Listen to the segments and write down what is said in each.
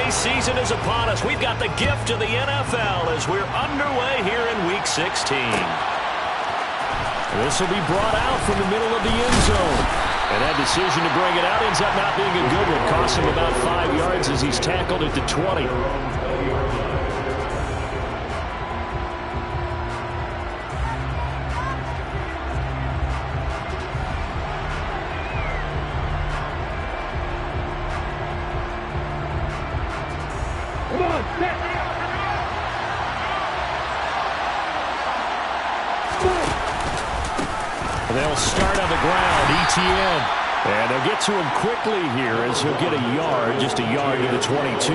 holiday season is upon us. We've got the gift of the NFL as we're underway here in Week 16. This will be brought out from the middle of the end zone. And that decision to bring it out ends up not being a good one. Costs him about 5 yards as he's tackled at the 20. They'll start on the ground, ETN. And they'll get to him quickly here as he'll get a yard, just a yard to the 22.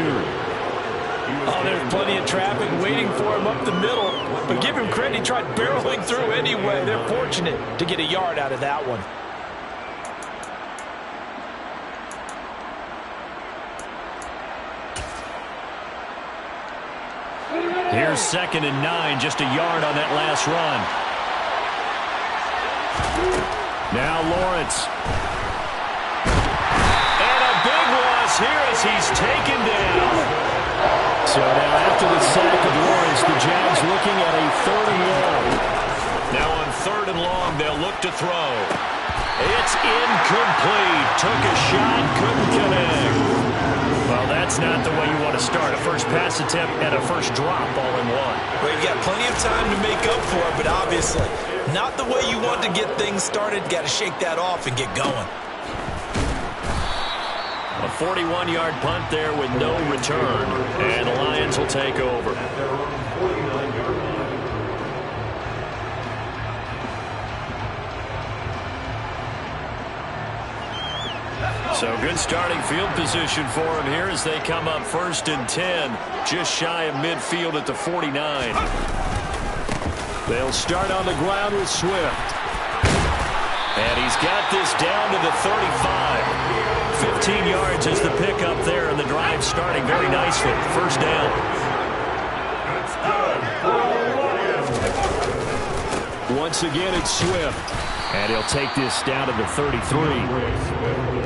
Oh, there's plenty of traffic waiting for him up the middle. But give him credit, he tried barreling through anyway. They're fortunate to get a yard out of that one. Here's 2nd and 9, just a yard on that last run. Now Lawrence. And a big loss here as he's taken down. So now after the sack of Lawrence, the Jags looking at a 3rd and long. Now on 3rd and long, they'll look to throw. It's incomplete. Took a shot, couldn't connect. Well, that's not the way you want to start. A first pass attempt and a first drop all in one. Well, you've got plenty of time to make up for it, but obviously not the way you want to get things started. Got to shake that off and get going. A 41-yard punt there with no return, and the Lions will take over. So good starting field position for him here as they come up 1st and 10, just shy of midfield at the 49. They'll start on the ground with Swift. And he's got this down to the 35. 15 yards is the pickup there, and the drive starting very nicely. 1st down. Once again, it's Swift. And he'll take this down to the 33.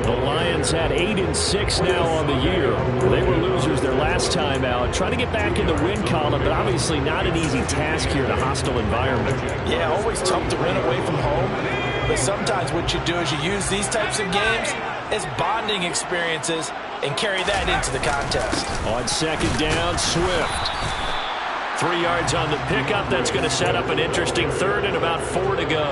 The Lions had 8-6 now on the year. They were losers their last time out. Trying to get back in the win column, but obviously not an easy task here in a hostile environment. Yeah, always tough to win away from home. But sometimes what you do is you use these types of games as bonding experiences and carry that into the contest. On 2nd down, Swift. 3 yards on the pickup. That's going to set up an interesting 3rd and about 4 to go.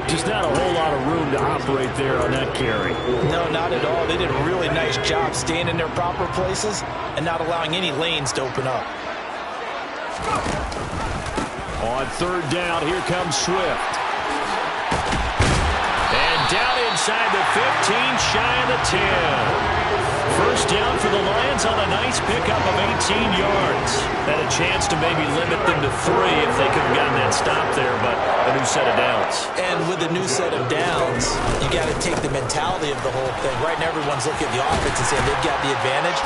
Just not a whole lot of room to operate there on that carry. No, not at all. They did a really nice job staying in their proper places and not allowing any lanes to open up. On 3rd down, here comes Swift. And down inside the 15, shy of the 10. 1st down for the Lions on a nice pickup of 18 yards. Had a chance to maybe limit them to 3 if they could have gotten that stop there, but a new set of downs. And with a new set of downs, you got to take the mentality of the whole thing. Right now, everyone's looking at the offense and saying they've got the advantage.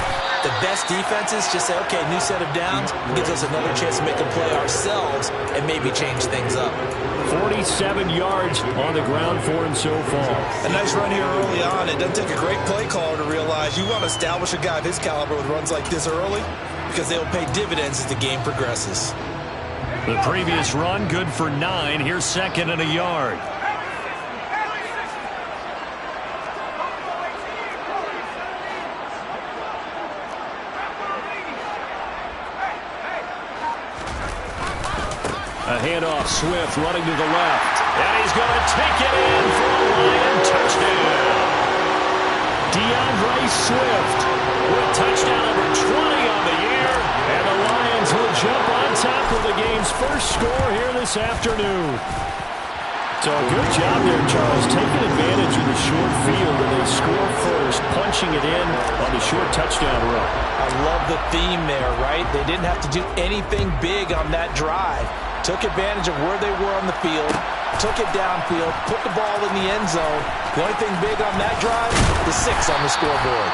The best defenses just say, okay, new set of downs gives us another chance to make a play ourselves and maybe change things up. 47 yards on the ground for him so far. A nice run here early on. It doesn't take a great play caller to realize you want to establish a guy of his caliber with runs like this early because they'll pay dividends as the game progresses. The previous run, good for 9. Here's 2nd and a yard. A handoff, Swift running to the left. And he's going to take it in for a Lion touchdown. DeAndre Swift with touchdown number 20 on the year. And the Lions will jump on top of the game's first score here this afternoon. So good job there, Charles, taking advantage of the short field, and they score first, punching it in on the short touchdown run. I love the theme there, right? They didn't have to do anything big on that drive. Took advantage of where they were on the field, took it downfield, put the ball in the end zone. The only thing big on that drive, the 6 on the scoreboard.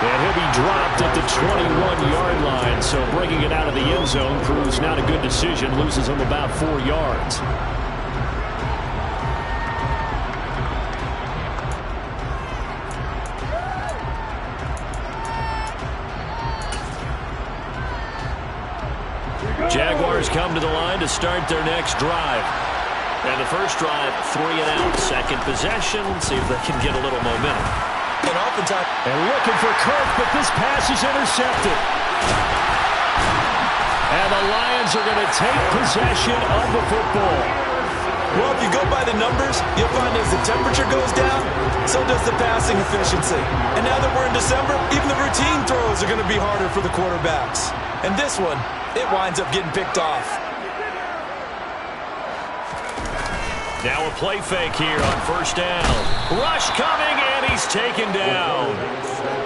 And he'll be dropped at the 21-yard line, so bringing it out of the end zone proves not a good decision, loses him about 4 yards. Jaguars come to the line to start their next drive. And the first drive, 3 and out. Second possession. See if they can get a little momentum. And oftentimes, and looking for Kirk, but this pass is intercepted. And the Lions are going to take possession of the football. Well, if you go by the numbers, you'll find as the temperature goes down, so does the passing efficiency. And now that we're in December, even the routine throws are going to be harder for the quarterbacks. And this one, it winds up getting picked off. Now a play fake here on first down. Rush coming, and he's taken down.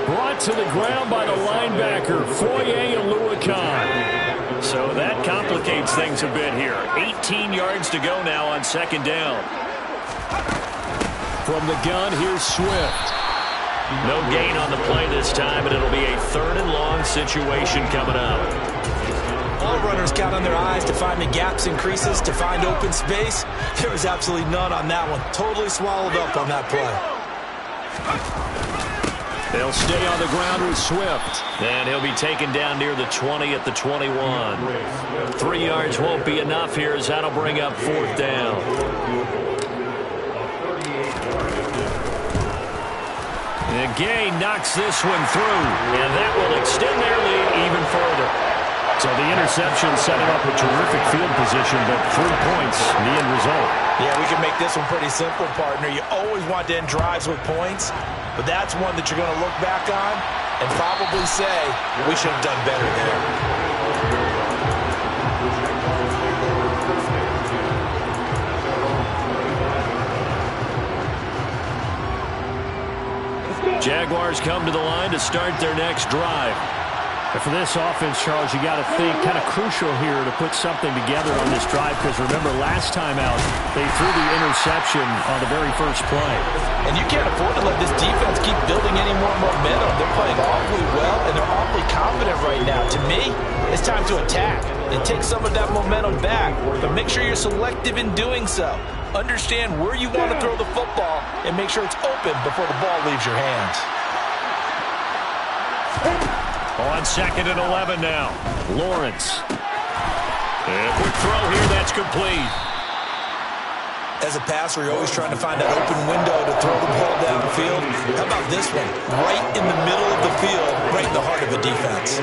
Brought to the ground by the linebacker, Foye Oluokun. So that complicates things a bit here. 18 yards to go now on second down. From the gun, here's Swift. No gain on the play this time, and it'll be a 3rd and long situation coming up. All runners count on their eyes to find the gaps and creases, to find open space. There was absolutely none on that one. Totally swallowed up on that play. They'll stay on the ground with Swift. And he'll be taken down near the 20 at the 21. 3 yards won't be enough here as that'll bring up 4th down. And Gay knocks this one through. And that will extend their lead even further. So the interception set him up with terrific field position, but 3 points, the end result. Yeah, we can make this one pretty simple, partner. You always want to end drives with points, but that's one that you're going to look back on and probably say, we should have done better there. Jaguars come to the line to start their next drive. And for this offense, Charles, you got to think kind of crucial here to put something together on this drive, because remember last time out they threw the interception on the very first play. And you can't afford to let this defense keep building any more momentum. They're playing awfully well, and they're awfully confident right now. To me, it's time to attack and take some of that momentum back, but make sure you're selective in doing so. Understand where you want to throw the football and make sure it's open before the ball leaves your hands. On 2nd and 11 now. Lawrence. And a quick throw here, that's complete. As a passer, you're always trying to find that open window to throw the ball downfield. How about this one? Right in the middle of the field, right in the heart of a defense.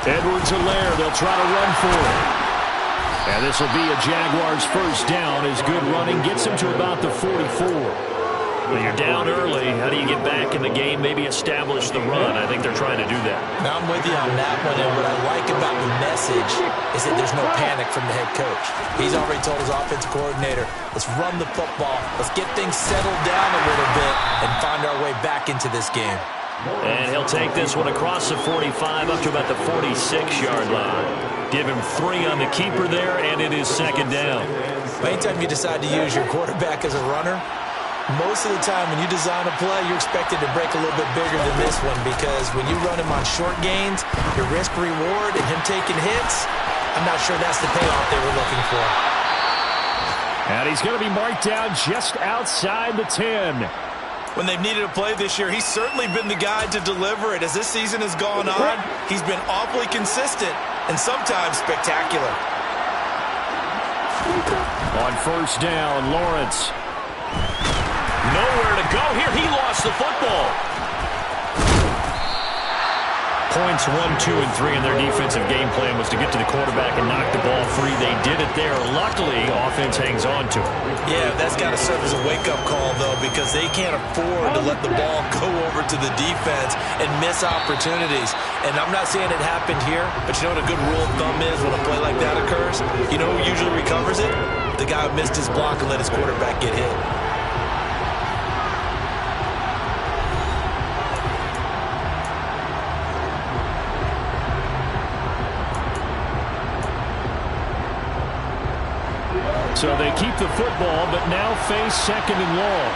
Edwards-Helaire, they'll try to run for it. And this will be a Jaguars first down as good running gets them to about the 44. When you're down early, how do you get back in the game, maybe establish the run? I think they're trying to do that. Now I'm with you on that one, and what I like about the message is that there's no panic from the head coach. He's already told his offensive coordinator, let's run the football, let's get things settled down a little bit and find our way back into this game. And he'll take this one across the 45 up to about the 46-yard line. Give him 3 on the keeper there, and it is 2nd down. Anytime you decide to use your quarterback as a runner, most of the time when you design a play, you're expected to break a little bit bigger than this one, because when you run him on short gains, your risk-reward and him taking hits, I'm not sure that's the payoff they were looking for. And he's going to be marked down just outside the 10. When they've needed a play this year, he's certainly been the guy to deliver it. As this season has gone on, he's been awfully consistent and sometimes spectacular. On first down, Lawrence. Nowhere to go here. He lost the football. Points 1, 2, and 3 in their defensive game plan was to get to the quarterback and knock the ball free. They did it there. Luckily, offense hangs on to it. Yeah, that's got to serve as a wake-up call, though, because they can't afford to let the ball go over to the defense and miss opportunities. And I'm not saying it happened here, but you know what a good rule of thumb is when a play like that occurs? You know who usually recovers it? The guy who missed his block and let his quarterback get hit. So they keep the football, but now face 2nd and long.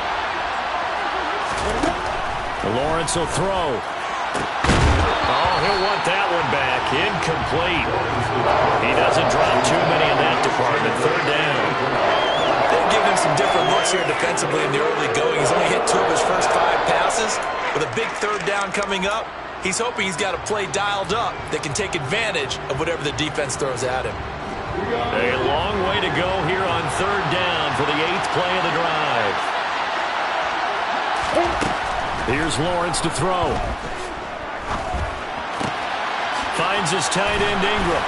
Lawrence will throw. Oh, he'll want that one back. Incomplete. He doesn't drop too many in that department. Third down. They've given him some different looks here defensively in the early going. He's only hit 2 of his first 5 passes. With a big third down coming up, he's hoping he's got a play dialed up that can take advantage of whatever the defense throws at him. A long way to go here on third down for the 8th play of the drive. Here's Lawrence to throw. Finds his tight end Ingram.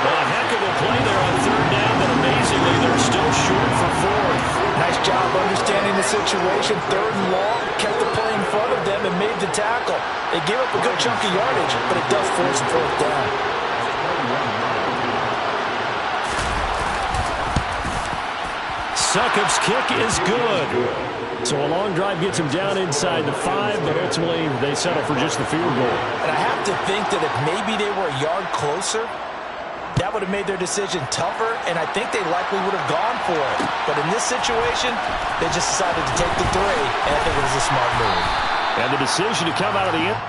Well, a heck of a play there on third down, but amazingly, they're still short for 4th. Nice job understanding the situation. Third and long, kept the play in front of them and made the tackle. They gave up a good chunk of yardage, but it does force 4th down. Succop's kick is good. So a long drive gets him down inside the 5, but ultimately they settle for just the field goal. And I have to think that if maybe they were a yard closer, that would have made their decision tougher, and I think they likely would have gone for it. But in this situation, they just decided to take the 3, and I think it was a smart move. And the decision to come out of the end.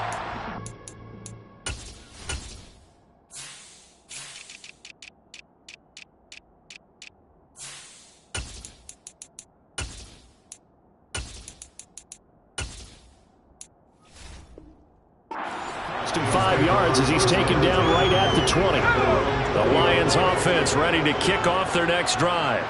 Him 5 yards as he's taken down right at the 20. The Lions offense ready to kick off their next drive.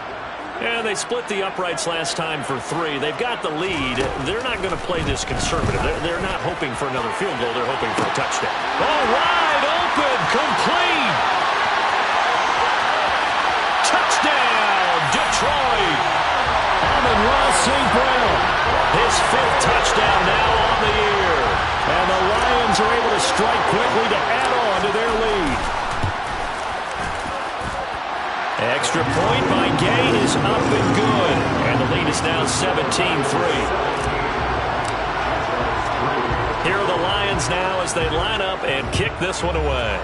And they split the uprights last time for 3. They've got the lead. They're not going to play this conservative. They're not hoping for another field goal. They're hoping for a touchdown. Oh, wide open, complete. Touchdown, Detroit. Amon-Ra St. Brown. His 5th touchdown now on the year. And the Lions are able to strike quickly to add on to their lead. Extra point by Gay is up and good. And the lead is now 17-3. Here are the Lions now as they line up and kick this one away.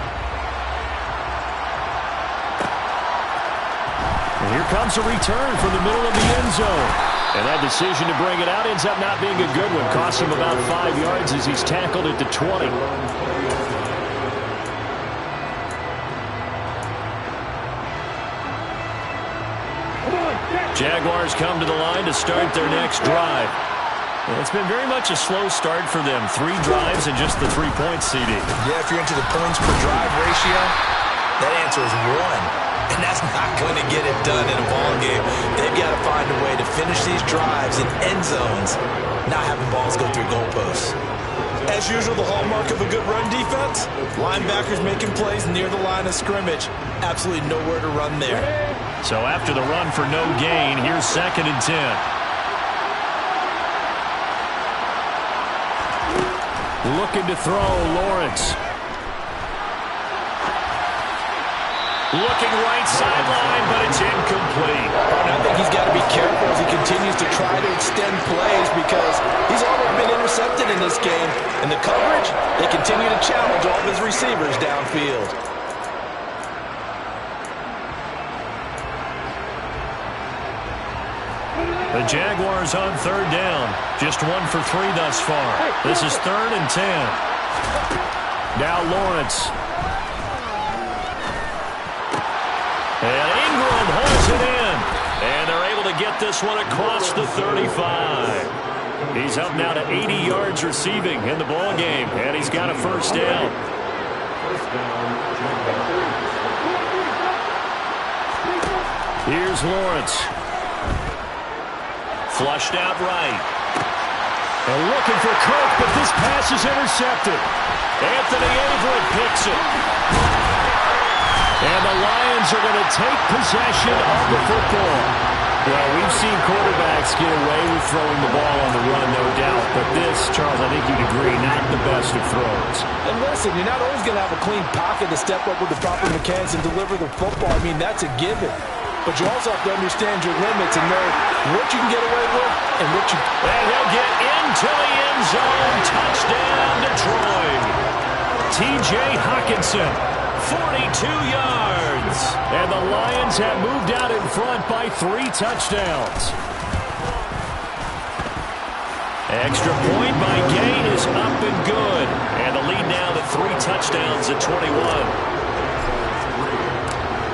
And here comes a return from the middle of the end zone. And that decision to bring it out ends up not being a good one. Costs him about 5 yards as he's tackled at the 20. Jaguars come to the line to start their next drive. And it's been very much a slow start for them. 3 drives and just the 3 points, CD. Yeah, if you're into the points per drive ratio, that answer is 1. And that's not going to get it done in a ball game. They've got to find a way to finish these drives in end zones, not having balls go through goalposts. As usual, the hallmark of a good run defense, linebackers making plays near the line of scrimmage. Absolutely nowhere to run there. So after the run for no gain, here's 2nd and 10. Looking to throw, Lawrence. Looking right sideline, but it's incomplete. And I think he's got to be careful as he continues to try to extend plays because he's already been intercepted in this game. And the coverage, they continue to challenge all of his receivers downfield. The Jaguars on 3rd down. Just 1 for 3 thus far. This is 3rd and 10. Now Lawrence. And Ingram holds it in. And they're able to get this one across the 35. He's up now to 80 yards receiving in the ball game. And he's got a 1st down. Here's Lawrence. Flushed out right. And looking for Cook, but this pass is intercepted. Anthony Averett picks it. And the Lions are going to take possession of the football. Well, we've seen quarterbacks get away with throwing the ball on the run, no doubt. But this, Charles, I think you'd agree, not the best of throws. And listen, you're not always going to have a clean pocket to step up with the proper mechanics and deliver the football. I mean, that's a given. But you also have to understand your limits and know what you can get away with and what you... And he'll get into the end zone. Touchdown, Detroit. T.J. Hockenson, 42 yards. And the Lions have moved out in front by 3 touchdowns. Extra point by Gain is up and good. And the lead now to 3 touchdowns at 21.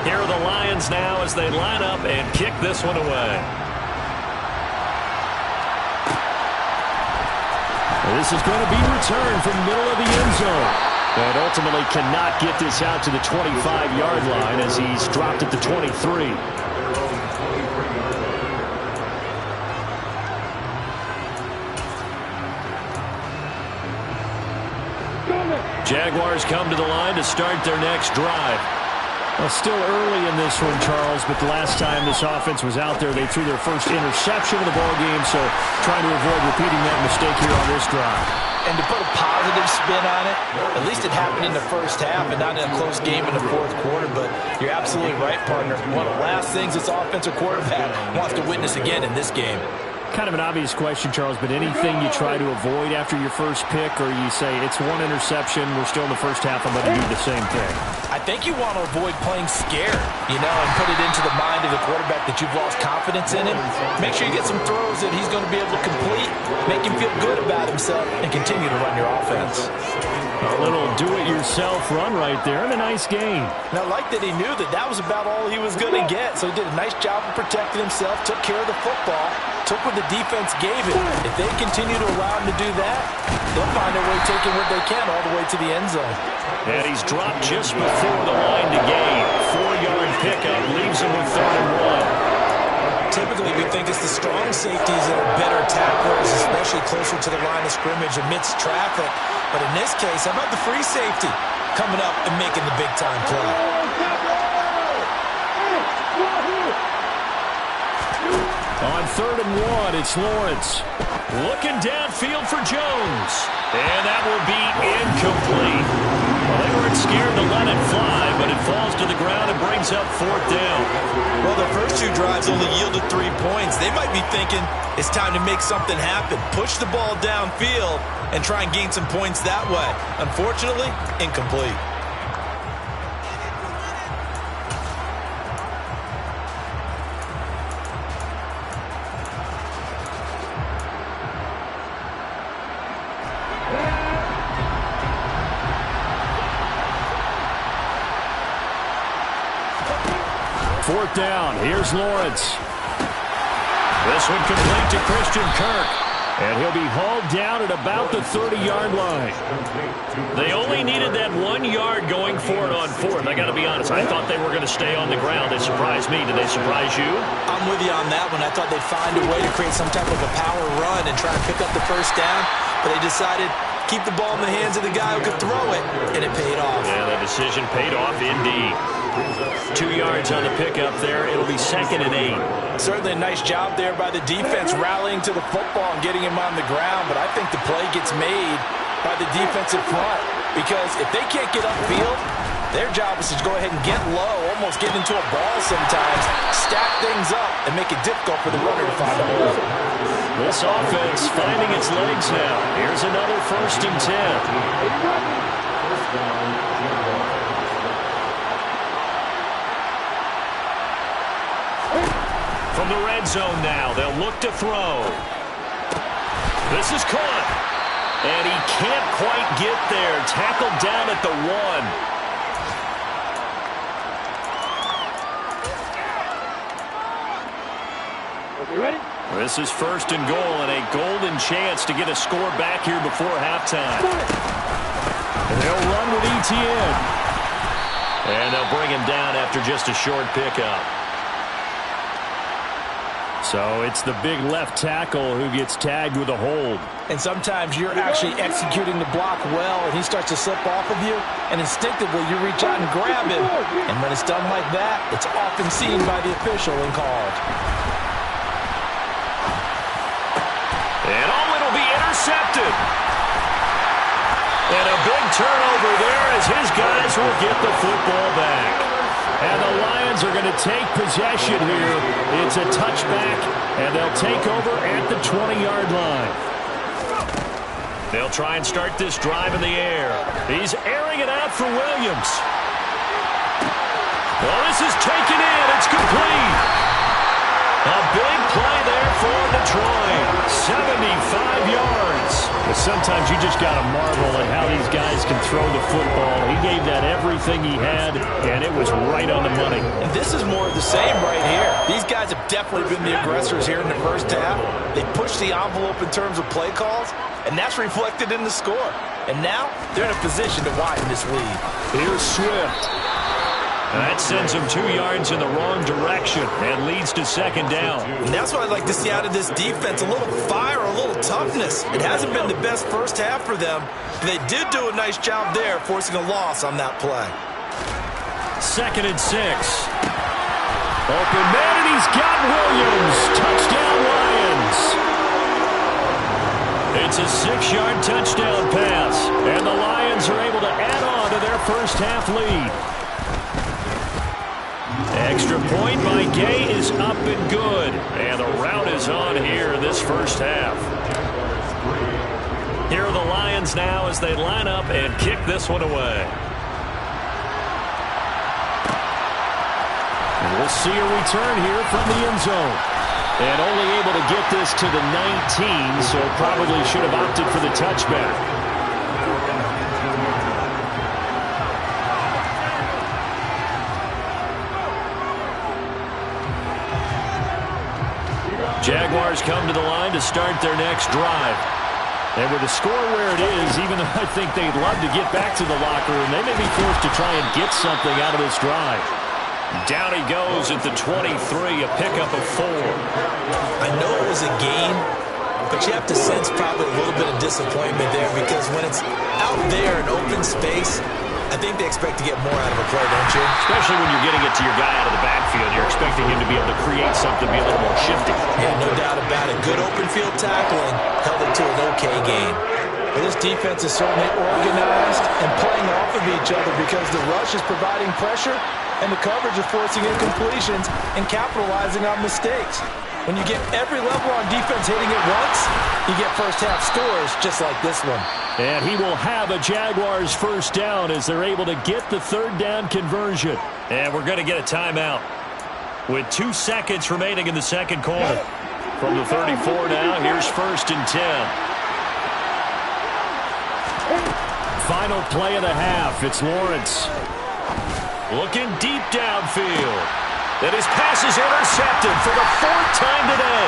Here are the Lions now as they line up and kick this one away. This is going to be returned from the middle of the end zone. And ultimately cannot get this out to the 25-yard line as he's dropped at the 23. Jaguars come to the line to start their next drive. Well, still early in this one, Charles, but the last time this offense was out there, they threw their first interception of the ballgame, so trying to avoid repeating that mistake here on this drive. And to put a positive spin on it, at least it happened in the first half and not in a close game in the fourth quarter, but you're absolutely right, partner. One of the last things this offensive quarterback wants to witness again in this game. Kind of an obvious question, Charles, but anything you try to avoid after your first pick, or you say it's one interception, we're still in the first half, I'm going to do the same thing? I think you want to avoid playing scared, and put it into the mind of the quarterback that you've lost confidence in him. Make sure you get some throws that he's going to be able to complete, make him feel good about himself, and continue to run your offense. A little do-it-yourself run right there, and a nice game. And I like that he knew that that was about all he was going to get, so he did a nice job of protecting himself, took care of the football, took what the defense gave him. If they continue to allow him to do that, they'll find a way taking what they can all the way to the end zone. And he's dropped just before the line to gain. 4-yard pickup leaves him with 3rd and 1. Typically, we think it's the strong safeties that are better tacklers, especially closer to the line of scrimmage amidst traffic. But in this case, how about the free safety coming up and making the big-time play? On 3rd and 1, it's Lawrence. Looking downfield for Jones. And that will be incomplete. Well, they weren't scared to let it fly, but it falls to the ground and brings up 4th down. Well, the first 2 drives only yielded 3 points. They might be thinking it's time to make something happen. Push the ball downfield and try and gain some points that way. Unfortunately, incomplete. Fourth down. Here's Lawrence. This one complete to Christian Kirk. And he'll be hauled down at about the 30-yard line. They only needed that 1 yard going for it on 4th. I got to be honest, I thought they were going to stay on the ground. They surprised me. Did they surprise you? I'm with you on that one. I thought they'd find a way to create some type of a power run and try and pick up the first down, but they decided keep the ball in the hands of the guy who could throw it, and it paid off. Yeah, the decision paid off indeed. 2 yards on the pickup there. It'll be 2nd and 8. Certainly a nice job there by the defense rallying to the football and getting him on the ground, but I think the play gets made by the defensive front because if they can't get upfield, their job is to go ahead and get low, almost get into a ball sometimes, stack things up, and make it difficult for the runner to find a hole. This offense finding its legs now. Here's another 1st and 10. From the red zone now, they'll look to throw. This is caught. And he can't quite get there. Tackled down at the 1. You ready? This is 1st and goal and a golden chance to get a score back here before halftime. And they'll run with ETN. And they'll bring him down after just a short pickup. So it's the big left tackle who gets tagged with a hold. And sometimes you're actually executing the block well, and he starts to slip off of you, and instinctively you reach out and grab him. And when it's done like that, it's often seen by the official and called. And it'll be intercepted. And a big turnover there as his guys will get the football back. And the Lions are going to take possession here. It's a touchback, and they'll take over at the 20-yard line. They'll try and start this drive in the air. He's airing it out for Williams. Well, this is taken in. It's complete. A big play there for Detroit. 75 yards. Sometimes you just got to marvel at how these guys can throw the football. He gave that everything he had, and it was right on the money. And this is more of the same right here. These guys have definitely been the aggressors here in the first half. They pushed the envelope in terms of play calls, and that's reflected in the score. And now they're in a position to widen this lead. Here's Swift. That sends him 2 yards in the wrong direction and leads to second down. And that's what I'd like to see out of this defense, a little fire, a little toughness. It hasn't been the best first half for them, but they did do a nice job there, forcing a loss on that play. 2nd and 6. Open man, and he's got Williams. Touchdown, Lions. It's a 6-yard touchdown pass, and the Lions are able to add on to their first half lead. Extra point by Gay is up and good. And the route is on here this first half. Here are the Lions now as they line up and kick this one away. And we'll see a return here from the end zone. And only able to get this to the 19, so probably should have opted for the touchback. Jaguars come to the line to start their next drive. And with the score where it is, even though I think they'd love to get back to the locker room, they may be forced to try and get something out of this drive. Down he goes at the 23, a pickup of 4. I know it was a game, but you have to sense probably a little bit of disappointment there because when it's out there in open space, I think they expect to get more out of a play, don't you? Especially when you're getting it to your guy out of the backfield. You're expecting him to be able to create something, be a little more shifty. Yeah, no doubt about it. Good open field tackling held it to an okay game. Well, this defense is certainly organized and playing off of each other because the rush is providing pressure and the coverage is forcing incompletions and capitalizing on mistakes. When you get every level on defense hitting it once, you get first-half scores just like this one. And he will have a Jaguars first down as they're able to get the third down conversion. And we're going to get a timeout with 2 seconds remaining in the second quarter. From the 34 now, here's 1st and 10. Final play of the half. It's Lawrence. Looking deep downfield. And his pass is intercepted for the 4th time today.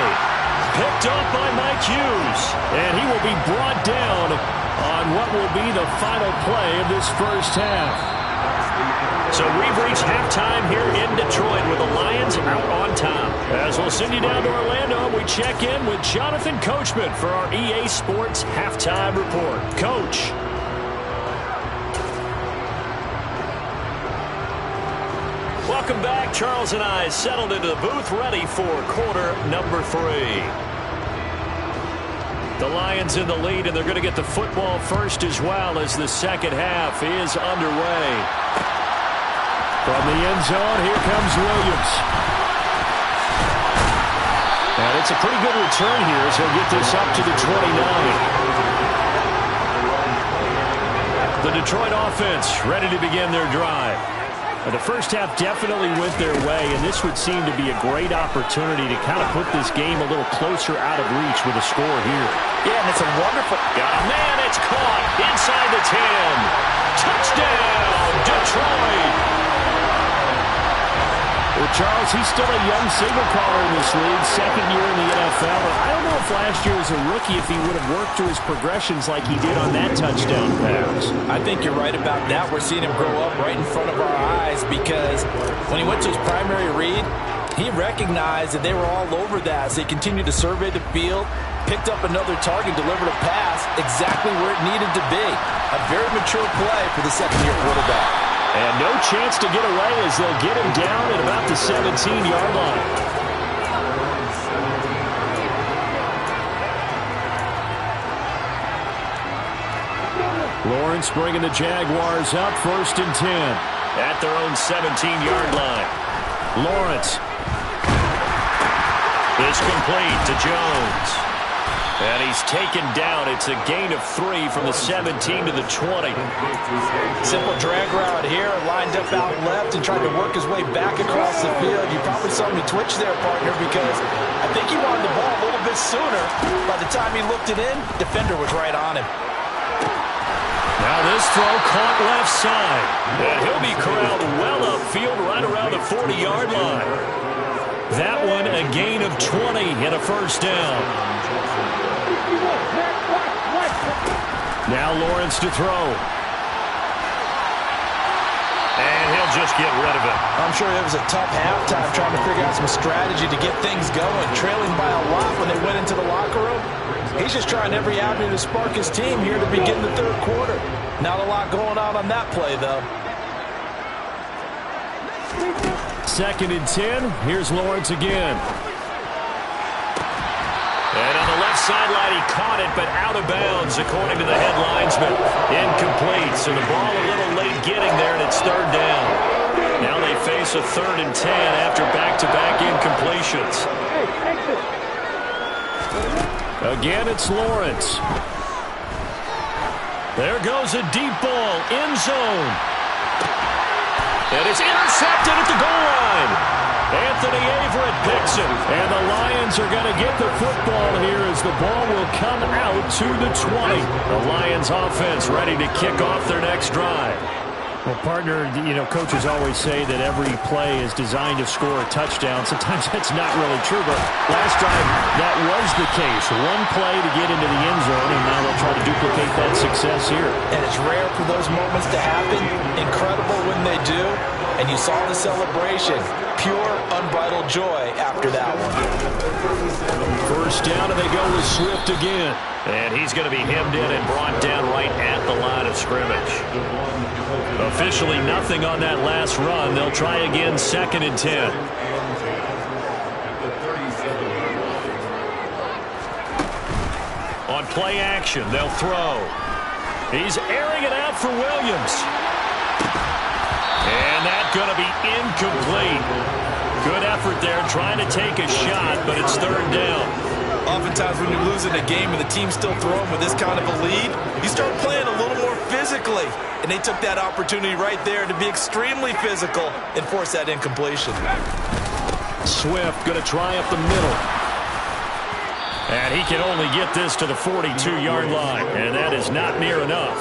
Picked up by Mike Hughes. And he will be brought down on what will be the final play of this first half. So we've reached halftime here in Detroit with the Lions out on top. As we'll send you down to Orlando, we check in with Jonathan Coachman for our EA Sports Halftime Report. Coach. Welcome back. Charles and I settled into the booth ready for quarter number 3. The Lions in the lead, and they're going to get the football first as well as the second half is underway. From the end zone, here comes Williams. And it's a pretty good return here as he'll get this up to the 29. The Detroit offense ready to begin their drive. The first half definitely went their way, and this would seem to be a great opportunity to kind of put this game a little closer out of reach with a score here. Yeah, and it's a wonderful... Got a man, it's caught inside the 10. Touchdown, Detroit! Well, Charles, he's still a young signal caller in this league, 2nd year in the NFL. I don't know if last year as a rookie, if he would have worked through his progressions like he did on that touchdown pass. I think you're right about that. We're seeing him grow up right in front of our eyes because when he went to his primary read, he recognized that they were all over that. So he continued to survey the field, picked up another target, delivered a pass exactly where it needed to be. A very mature play for the second-year quarterback. And no chance to get away as they'll get him down at about the 17-yard line. Lawrence bringing the Jaguars up 1st and 10 at their own 17-yard line. Lawrence is complete to Jones. And he's taken down. It's a gain of 3 from the 17 to the 20. Simple drag route here, lined up out left and tried to work his way back across the field. You probably saw me twitch there, partner, because I think he wanted the ball a little bit sooner. By the time he looked it in, defender was right on him. Now this throw caught left side. And he'll be corralled well upfield right around the 40-yard line. That one a gain of 20 and a first down. Now Lawrence to throw. And he'll just get rid of it. I'm sure it was a tough halftime trying to figure out some strategy to get things going, trailing by a lot when they went into the locker room. He's just trying every avenue to spark his team here to begin the third quarter. Not a lot going on that play, though. 2nd and 10. Here's Lawrence again. And on the left sideline, he caught it, but out of bounds, according to the head linesman. Incomplete, so the ball a little late getting there, and it's 3rd down. Now they face a 3rd and 10 after back-to-back incompletions. Again, it's Lawrence. There goes a deep ball, end zone. And it's intercepted at the goal line. Anthony Averett picks it. And the Lions are going to get the football here as the ball will come out to the 20. The Lions offense ready to kick off their next drive. Well, partner, coaches always say that every play is designed to score a touchdown. Sometimes that's not really true, but last drive, that was the case. One play to get into the end zone, and now they'll try to duplicate that success here. And it's rare for those moments to happen. Incredible when they do. And you saw the celebration. Pure, unbridled joy after that one. First down, and they go with Swift again. And he's going to be hemmed in and brought down right at the line of scrimmage. Officially nothing on that last run. They'll try again, 2nd and 10. On play action, they'll throw. He's airing it out for Williams. And that's going to be incomplete. Good effort there trying to take a shot, but it's 3rd down. Oftentimes when you're losing a game and the team's still throwing with this kind of a lead, you start playing a little more physically. And they took that opportunity right there to be extremely physical and force that incompletion. Swift going to try up the middle. And he can only get this to the 42-yard line. And that is not near enough.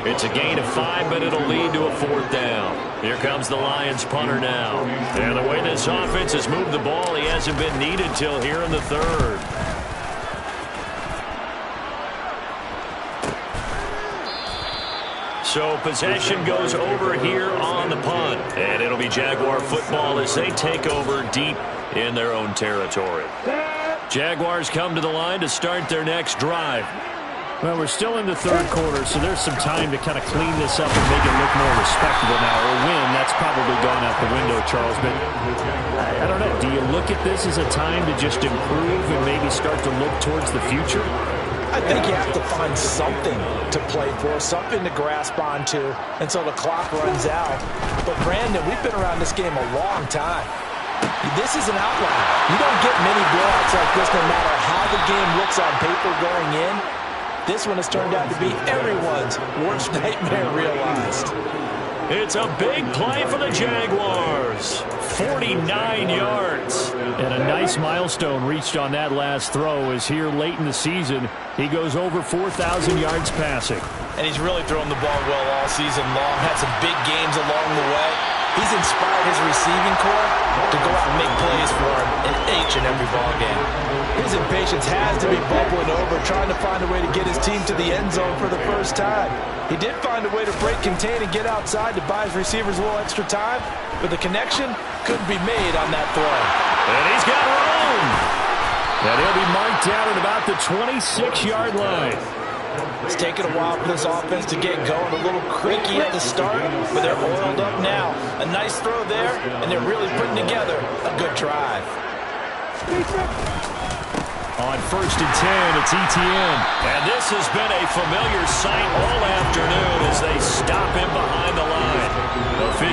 It's a gain of 5, but it'll lead to a 4th down. Here comes the Lions punter now. And the way this offense has moved the ball, he hasn't been needed till here in the 3rd. So possession goes over here on the punt. And it'll be Jaguar football as they take over deep in their own territory. Jaguars come to the line to start their next drive. Well, we're still in the 3rd quarter, so there's some time to kind of clean this up and make it look more respectable now. Or win, that's probably gone out the window, Charles. But I don't know. Do you look at this as a time to just improve and maybe start to look towards the future? I think you have to find something to play for, something to grasp onto until the clock runs out. But, Brandon, we've been around this game a long time. This is an outlier. You don't get many blowouts like this no matter how the game looks on paper going in. This one has turned out to be everyone's worst nightmare realized. It's a big play for the Jaguars. 49 yards. And a nice milestone reached on that last throw as here late in the season, he goes over 4,000 yards passing. And he's really thrown the ball well all season long. Had some big games along the way. He's inspired his receiving corps to go out and make plays for him in each and every ball game. His impatience has to be bubbling over, trying to find a way to get his team to the end zone for the first time. He did find a way to break contain and get outside to buy his receivers a little extra time, but the connection couldn't be made on that throw. And he's got room. And he'll be marked down at about the 26-yard line. It's taken a while for this offense to get going. A little creaky at the start, but they're oiled up now. A nice throw there, and they're really putting together a good drive. On 1st and 10, it's Etienne. And this has been a familiar sight all afternoon as they stop him behind the line.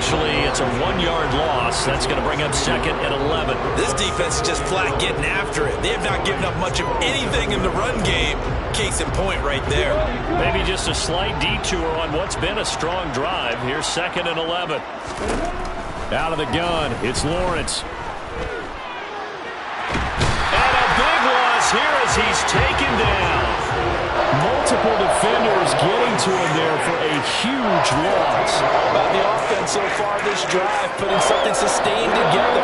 Eventually, it's a 1-yard loss. That's going to bring up 2nd and 11. This defense is just flat getting after it. They have not given up much of anything in the run game. Case in point right there. Maybe just a slight detour on what's been a strong drive. Here's 2nd and 11. Out of the gun, it's Lawrence. And a big loss here as he's taken down. Multiple defenders getting to him there for a huge loss. About the offense so far this drive, putting something sustained together.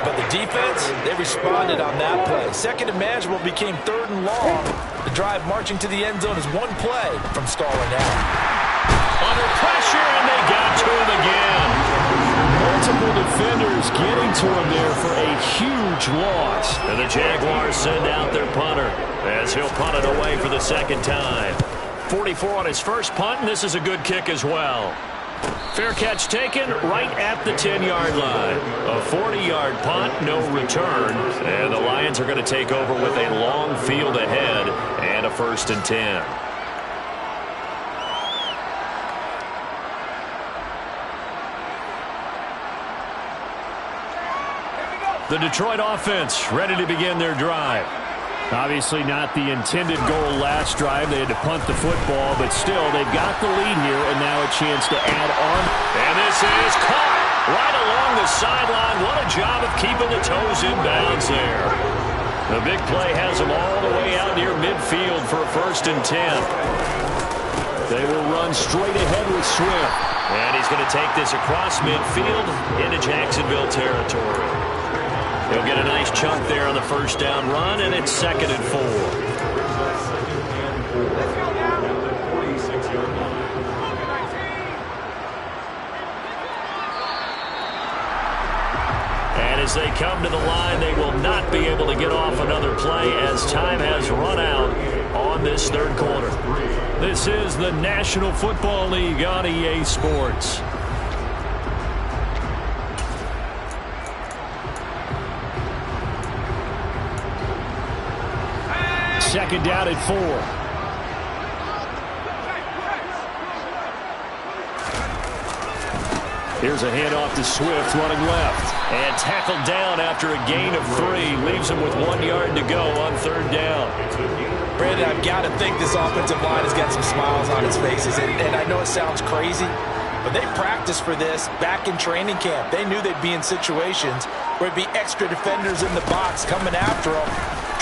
But the defense, they responded on that play. 2nd and manageable became 3rd and long. The drive marching to the end zone is one play from stalling out. Under pressure, and they got to him again. Multiple defenders getting to him there for a huge loss. And the Jaguars send out their punter as he'll punt it away for the 2nd time. 44 on his first punt, and this is a good kick as well. Fair catch taken right at the 10-yard line. A 40-yard punt, no return. And the Lions are going to take over with a long field ahead and a 1st and 10. The Detroit offense ready to begin their drive. Obviously not the intended goal last drive. They had to punt the football, but still, they've got the lead here, and now a chance to add on. And this is caught right along the sideline. What a job of keeping the toes in bounds there. The big play has them all the way out near midfield for a 1st and 10. They will run straight ahead with Swift. And he's going to take this across midfield into Jacksonville territory. He'll get a nice chunk there on the 1st down run, and it's 2nd and 4. And as they come to the line, they will not be able to get off another play as time has run out on this 3rd quarter. This is the National Football League on EA Sports. Second down at 4. Here's a handoff to Swift running left. And tackled down after a gain of 3. Leaves him with 1 yard to go on 3rd down. Brandon, I've got to think this offensive line has got some smiles on its faces. And I know it sounds crazy, but they practiced for this back in training camp. They knew they'd be in situations where it'd be extra defenders in the box coming after them,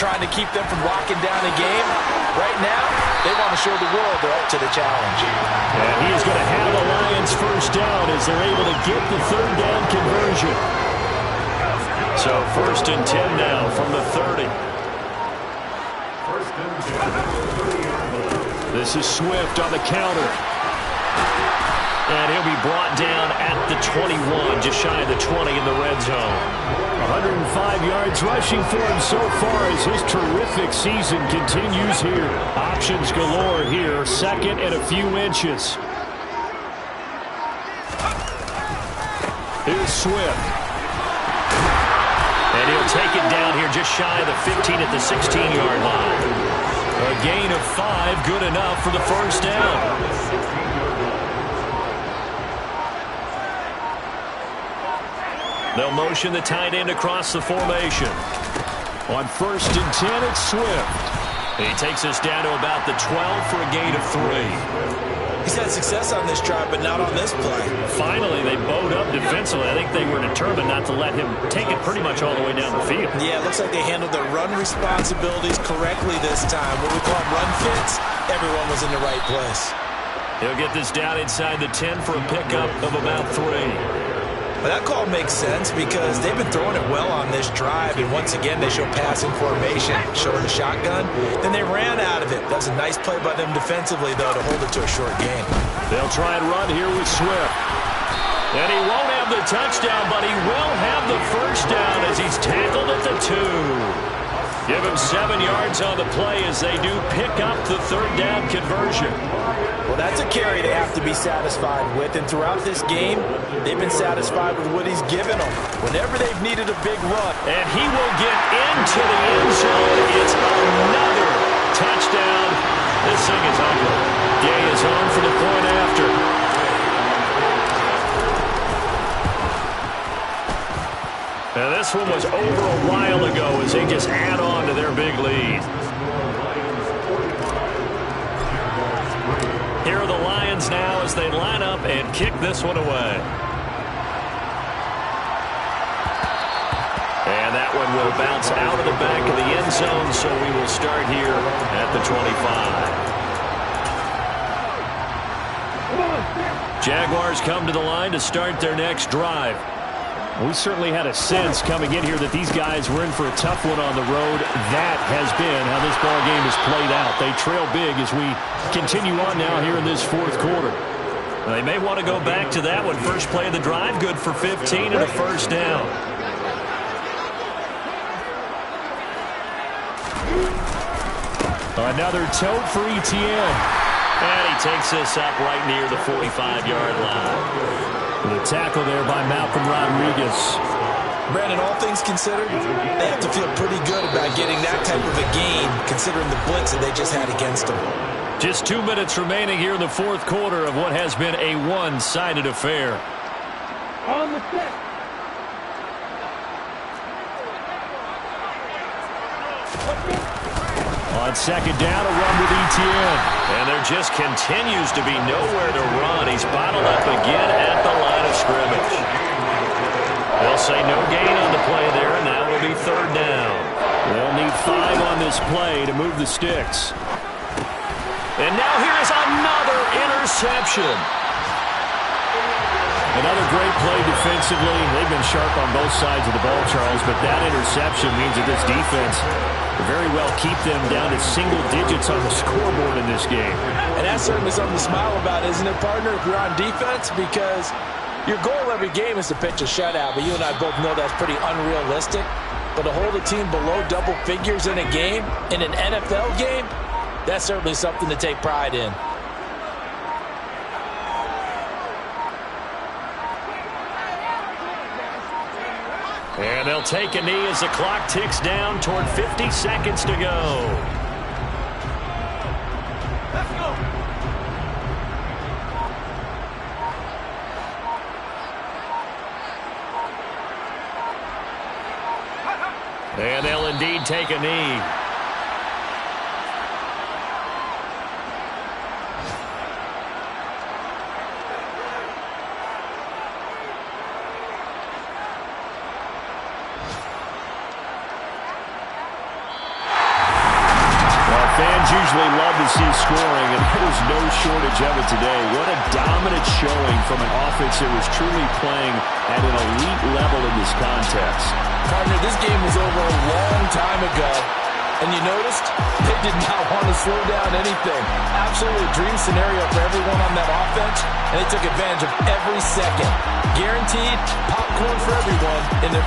trying to keep them from locking down a game. Right now, they want to show the world they're up to the challenge. And he is going to have a Lions 1st down as they're able to get the 3rd down conversion. So 1st and 10 now from the 30. This is Swift on the counter. And he'll be brought down at the 21, just shy of the 20 in the red zone. 105 yards rushing for him so far as his terrific season continues here. Options galore here, 2nd and a few inches. Here's Swift. And he'll take it down here just shy of the 15 at the 16-yard line. A gain of 5, good enough for the 1st down. They'll motion the tight end across the formation. On 1st and 10, it's Swift. He takes us down to about the 12 for a gain of 3. He's had success on this drive, but not on this play. Finally, they bowed up defensively. I think they were determined not to let him take it pretty much all the way down the field. Yeah, it looks like they handled their run responsibilities correctly this time. What we call run fits, everyone was in the right place. He'll get this down inside the 10 for a pickup of about 3. But that call makes sense because they've been throwing it well on this drive, and once again they show passing formation, showing the shotgun. Then they ran out of it. That was a nice play by them defensively, though, to hold it to a short gain. They'll try and run here with Swift. And he won't have the touchdown, but he will have the 1st down as he's tackled at the 2. Give him 7 yards on the play as they do pick up the 3rd down conversion. Well, that's a carry they have to be satisfied with, and throughout this game, they've been satisfied with what he's given them. Whenever they've needed a big run. And he will get into the end zone. It's another touchdown. This thing is ugly. Gay is on for the point after. This one was over a while ago as they just add on to their big lead. Here are the Lions now as they line up and kick this one away. And that one will bounce out of the back of the end zone, so we will start here at the 25. Jaguars come to the line to start their next drive. We certainly had a sense coming in here that these guys were in for a tough one on the road. That has been how this ball game has played out. They trail big as we continue on now here in this fourth quarter. They may want to go back to that one. First play of the drive, good for 15 and a first down. Another tote for Etienne. And he takes this up right near the 45-yard line. The tackle there by Malcolm Rodriguez. Brandon, all things considered, they have to feel pretty good about getting that type of a gain, considering the blitz that they just had against them. Just 2 minutes remaining here in the fourth quarter of what has been a one-sided affair. On the set. On second down, a run with Etienne. And there just continues to be nowhere to run. He's bottled up again at the line of scrimmage. They'll say no gain on the play there, and now it'll be third down. They'll need 5 on this play to move the sticks. And now here is another interception. Another great play defensively. They've been sharp on both sides of the ball, Charles, but that interception means that this defense very well keep them down to single digits on the scoreboard in this game. And that's certainly something to smile about, isn't it, partner, if you're on defense? Because your goal every game is to pitch a shutout, but you and I both know that's pretty unrealistic. But to hold a team below double figures in a game, in an NFL game, that's certainly something to take pride in. And they'll take a knee as the clock ticks down toward 50 seconds to go. Let's go. And they'll indeed take a knee. Usually love to see scoring, and there was no shortage of it today. What a dominant showing from an offense that was truly playing at an elite level in this contest. Partner, this game was over a long time ago, and you noticed they did not want to slow down anything. Absolutely a dream scenario for everyone on that offense, and they took advantage of every second. Guaranteed popcorn for everyone in their